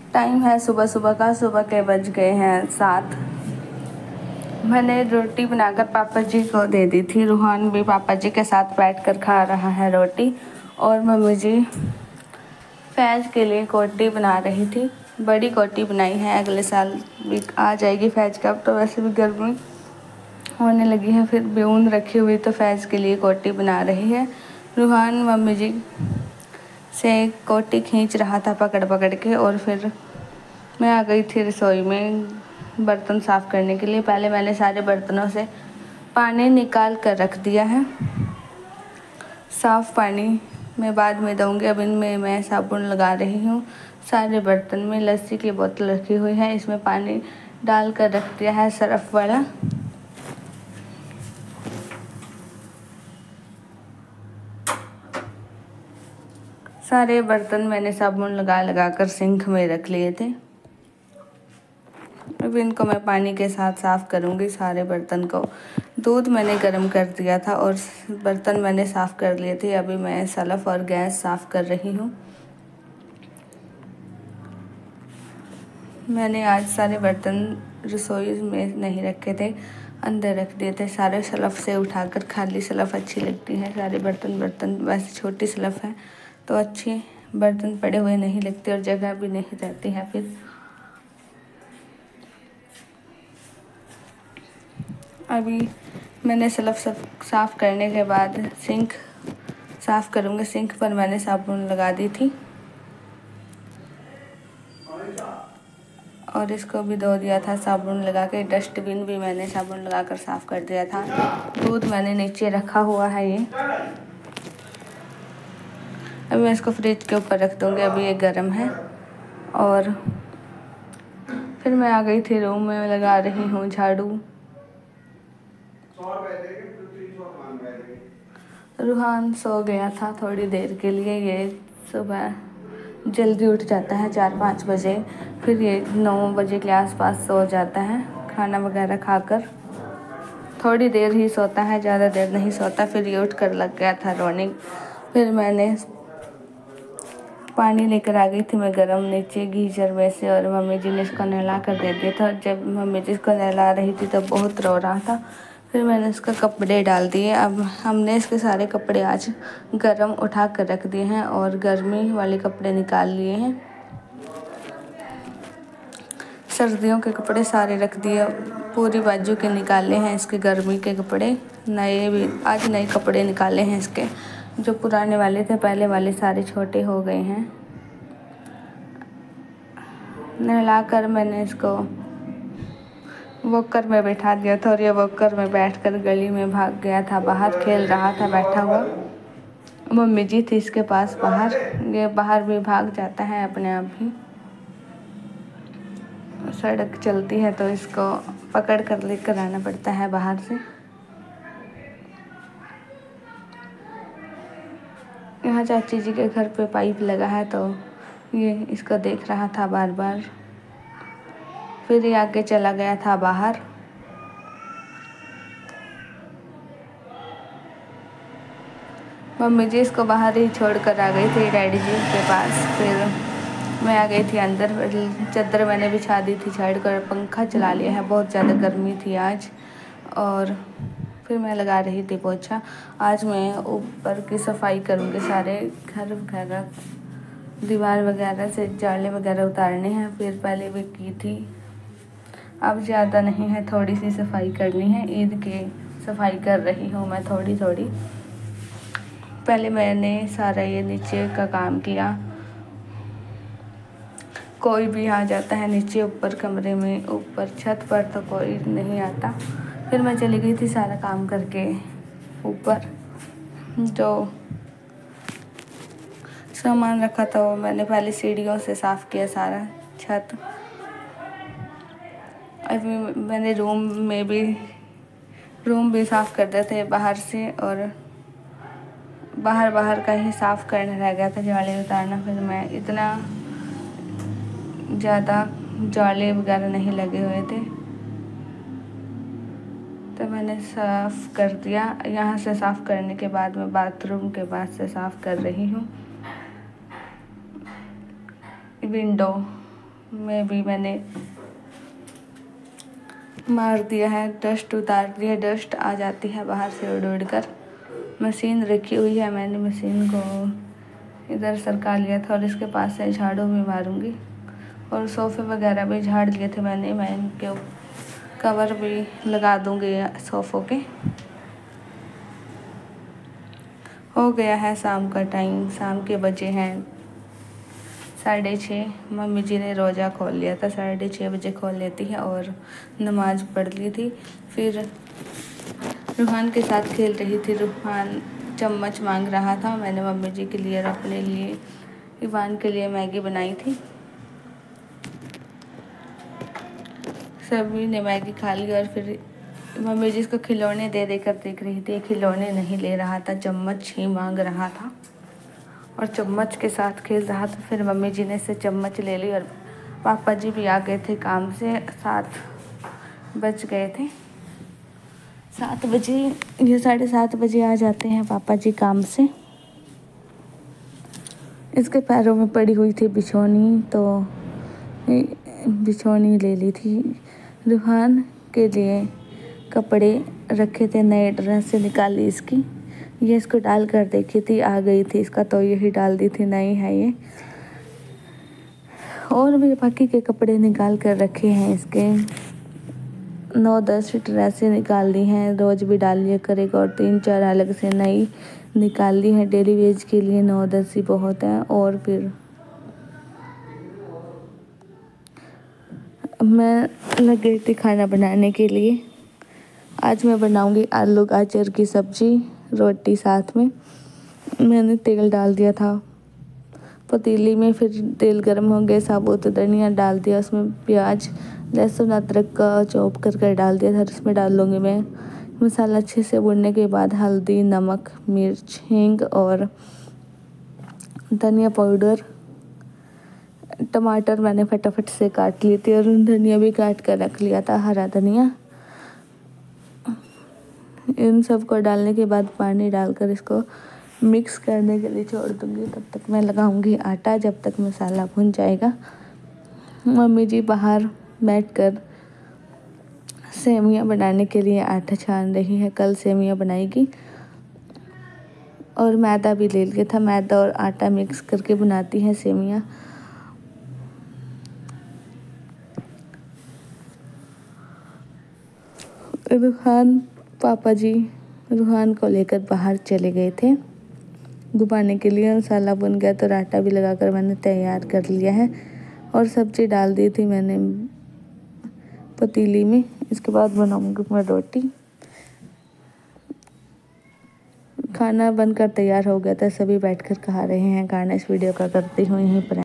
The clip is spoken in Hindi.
टाइम है सुबह सुबह का, सुबह के बज गए हैं 7। मैंने रोटी बनाकर पापा जी को दे दी थी। रूहान भी पापा जी के साथ बैठकर खा रहा है रोटी। और मम्मी जी फैज के लिए कोटी बना रही थी। बड़ी कोटी बनाई है, अगले साल भी आ जाएगी फैज का। अब तो वैसे भी गर्मी होने लगी है, फिर भी ऊन रखी हुई तो फैज के लिए कोटी बना रही है। रूहान मम्मी जी से कोटी खींच रहा था पकड़ पकड़ के, और फिर मैं आ गई थी रसोई में बर्तन साफ़ करने के लिए। पहले मैंने सारे बर्तनों से पानी निकाल कर रख दिया है। साफ़ पानी मैं बाद में दूँगी। अब इनमें मैं साबुन लगा रही हूँ। सारे बर्तन में लस्सी की बोतल रखी हुई है, इसमें पानी डाल कर रख दिया है सरफ वाला। सारे बर्तन मैंने साबुन लगा लगा कर सिंक में रख लिए थे। अब इनको मैं पानी के साथ साफ़ करूँगी सारे बर्तन को। दूध मैंने गर्म कर दिया था और बर्तन मैंने साफ़ कर लिए थे। अभी मैं सल्फ़ और गैस साफ़ कर रही हूँ। मैंने आज सारे बर्तन रसोई में नहीं रखे थे, अंदर रख दिए थे सारे सल्फ़ से उठाकर। खाली सल्फ़ अच्छी लगती है। सारे बर्तन वैसे छोटी सल्फ़ है तो अच्छे बर्तन पड़े हुए नहीं लगते और जगह भी नहीं रहती है। फिर अभी मैंने सल्फ़ सब साफ़ करने के बाद सिंक साफ़ करूँगी। सिंक पर मैंने साबुन लगा दी थी और इसको भी धो दिया था साबुन लगा के। डस्टबिन भी मैंने साबुन लगा कर साफ़ कर दिया था। दूध मैंने नीचे रखा हुआ है ये। अभी मैं इसको फ्रिज के ऊपर रख दूँगी, अभी ये गर्म है। और फिर मैं आ गई थी रूम में, लगा रही हूँ झाड़ू। रूहान सो गया था थोड़ी देर के लिए। ये सुबह जल्दी उठ जाता है 4-5 बजे, फिर ये 9 बजे के आसपास सो जाता है खाना वगैरह खाकर। थोड़ी देर ही सोता है, ज़्यादा देर नहीं सोता। फिर ये उठ कर लग गया था रोने। फिर मैंने पानी लेकर आ गई थी मैं गरम नीचे गीजर में से, और मम्मी जी ने इसको नहला कर दे दिया था। जब मम्मी जी इसको नहला रही थी तो बहुत रो रहा था। फिर मैंने इसका कपड़े डाल दिए। अब हमने इसके सारे कपड़े आज गरम उठा कर रख दिए हैं और गर्मी वाले कपड़े निकाल लिए हैं। सर्दियों के कपड़े सारे रख दिए, पूरी बाजू के निकाले हैं इसके गर्मी के कपड़े। नए भी आज नए कपड़े निकाले हैं इसके। जो पुराने वाले थे पहले वाले सारे छोटे हो गए हैं। नहलाकर मैंने इसको वॉकर में बैठा दिया था और ये वॉकर में बैठकर गली में भाग गया था, बाहर खेल रहा था बैठा हुआ। मम्मी जी थी इसके पास बाहर। ये बाहर भी भाग जाता है अपने आप ही। सड़क चलती है तो इसको पकड़ कर लेकर आना पड़ता है बाहर से। यहाँ चाची जी के घर पे पाइप लगा है तो ये इसको देख रहा था बार बार। फिर ये आगे चला गया था बाहर। मम्मी जी इसको बाहर ही छोड़ कर आ गई थी डैडी जी के पास। फिर मैं आ गई थी अंदर। चादर मैंने बिछा दी थी झाड़ कर, पंखा चला लिया है, बहुत ज़्यादा गर्मी थी आज। और फिर मैं लगा रही थी पोछा। आज मैं ऊपर की सफाई करूँगी, सारे घर वगैरह दीवार वगैरह से जाले वगैरह उतारने हैं। फिर पहले भी की थी, अब ज़्यादा नहीं है, थोड़ी सी सफाई करनी है। ईद की सफाई कर रही हूँ मैं थोड़ी थोड़ी। पहले मैंने सारा ये नीचे का काम किया। कोई भी आ जाता है नीचे ऊपर कमरे में, ऊपर छत पर तो कोई नहीं आता। फिर मैं चली गई थी सारा काम करके ऊपर। जो सामान रखा था वो मैंने पहले सीढ़ियों से साफ़ किया सारा छत। अभी मैंने रूम भी साफ़ कर दिए थे बाहर से, और बाहर का ही साफ़ करना रह गया था, जाले उतारना। फिर मैं इतना ज़्यादा जाले वगैरह नहीं लगे हुए थे तो मैंने साफ़ कर दिया। यहाँ से साफ़ करने के बाद मैं बाथरूम के बाद से साफ़ कर रही हूँ। में भी मैंने मार दिया है, डस्ट उतार दिया। डस्ट आ जाती है बाहर से उड़ उड़ कर। मशीन रखी हुई है, मैंने मशीन को इधर सरका लिया था और इसके पास से झाड़ू भी मारूंगी। और सोफ़े वगैरह भी झाड़ लिए थे मैंने, मैं इनके कवर भी लगा दूंगी सोफ़ों के। हो गया है शाम का टाइम, शाम के बजे हैं 6:30। मम्मी जी ने रोज़ा खोल लिया था, 6:30 बजे खोल लेती है और नमाज़ पढ़ ली थी। फिर रूहान के साथ खेल रही थी। रूहान चम्मच मांग रहा था, मैंने मम्मी जी के लिए और अपने लिए, इवान के लिए मैगी बनाई थी। सभी ने मैगी खा ली और फिर मम्मी जी इसको खिलौने दे देकर देख रही थी। खिलौने नहीं ले रहा था, चम्मच ही मांग रहा था और चम्मच के साथ खेल रहा था। फिर मम्मी जी ने इससे चम्मच ले ली और पापा जी भी आ गए थे काम से। 7 बज गए थे, 7 बजे या 7:30 बजे आ जाते हैं पापा जी काम से। इसके पैरों में पड़ी हुई थी बिछौनी, तो बिछौनी ले ली थी। रूहान के लिए कपड़े रखे थे, नए ड्रेस से निकाली इसकी। ये इसको डाल कर देखी थी, आ गई थी इसका, तो यही डाल दी थी, नई है ये। और भी बाकी के कपड़े निकाल कर रखे हैं इसके। 9-10 ड्रेसें निकाल ली हैं, रोज़ भी डाल लिया करेगा। और 3-4 अलग से नई निकाल ली है डेली वेज के लिए। 9-10 ही बहुत है। और फिर मैं लग गई थी खाना बनाने के लिए। आज मैं बनाऊंगी आलू गाजर की सब्जी, रोटी साथ में। मैंने तेल डाल दिया था पतीली में, फिर तेल गर्म हो गया, साबुत धनिया डाल दिया, उसमें प्याज लहसुन अदरक का चॉप कर डाल दिया था। इसमें डाल दूँगी मैं मसाला। अच्छे से भुनने के बाद हल्दी, नमक, मिर्च, हींग और धनिया पाउडर। टमाटर मैंने फटाफट से काट लिए थे और धनिया भी काट कर रख लिया था, हरा धनिया। इन सब को डालने के बाद पानी डालकर इसको मिक्स करने के लिए छोड़ दूँगी। तब तक मैं लगाऊंगी आटा, जब तक मसाला भुन जाएगा। मम्मी जी बाहर बैठकर सेवइयाँ बनाने के लिए आटा छान रही है। कल सेवइयाँ बनाएगी और मैदा भी ले लिया था। मैदा और आटा मिक्स करके बनाती है सेवइयाँ। पापा जी रूहान को लेकर बाहर चले गए थे घुमाने के लिए। मसाला बन गया तो आटा भी लगाकर मैंने तैयार कर लिया है और सब्जी डाल दी थी मैंने पतीली में। इसके बाद बनाऊंगी मैं रोटी। खाना बनकर तैयार हो गया था, सभी बैठकर खा रहे हैं। गाना इस वीडियो का करती हूँ यहीं पर।